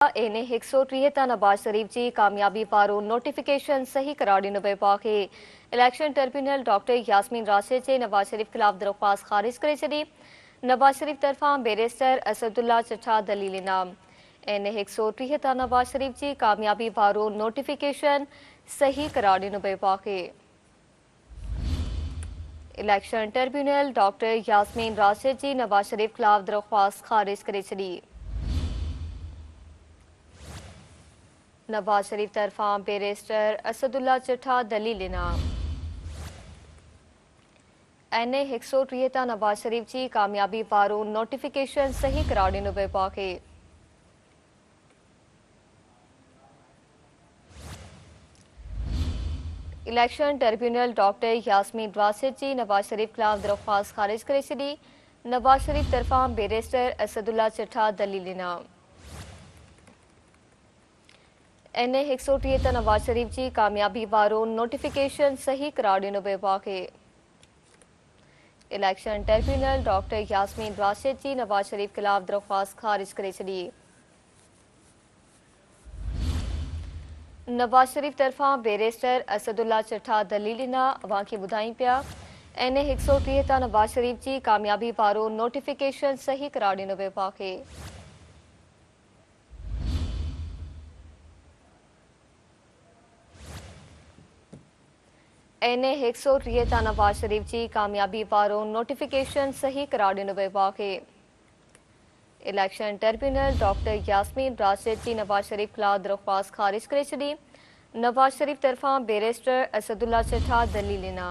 एने 163 नवाज शरीफ जी कामयाबी पारो नोटिफिकेशन सही करार ॾिनो पियो आहे। Election tribunal doctor Yasmeen Rashid जे नवाज शरीफ खिलाफ दरख्वास्त खारिज करे छॾी। नवाज शरीफ तरफां बैरिस्टर असदुल्ला चिठा दलील ॾिना। एने 163 नवाज शरीफ जी कामयाबी पारो नोटिफिकेशन सही करार ॾिनो पियो आहे। Election tribunal doctor Yasmeen Rashid जी नवाज शरीफ खिलाफ दरख्वास्त खारिज करे छॾी। नवाज शरीफ तरफां बैरिस्टर असदुल्ला चिठा दलील ॾिना। एने 163 नवाज शरीफ जी कामयाबी पारो नोटिफिकेशन सही करार ॾिनो पियो आहे। Election tribunal doctor Yasmeen Rashid जी नवाज शरीफ खिलाफ दरख्वास्त खारिज करे छॾी। नवाज शरीफ तरफां बैरिस्टर असदुल्ला चिठा दलील ॾिना। एने 163 नवाज शरीफ जी कामयाबी वारो नोटिफिकेशन सही करार ॾिनो पियो आहे। Election tribunal doctor Yasmeen Rashid जी नवाज शरीफ खिलाफ दरख्वास्त खारिज करे छॾी। नवाज शरीफ तरफां बैरिस्टर असदुल्ला चिठा दलील ॾिना। अवां खे ॿुधायूं पिया एने 163 नवाज शरीफ जी कामयाबी वारो नोटिफिकेशन सही करार ॾिनो पियो आहे। एने 163 नवाज शरीफ जी कामयाबी वारो नोटिफिकेशन सही करार ॾिनो पियो आहे। Election tribunal doctor Yasmeen Rashid जी नवाज शरीफ खिलाफ दरख्वास्त खारिज करे छॾी। नवाज शरीफ तरफां बैरिस्टर असदुल्ला चिठा दलील ॾिना।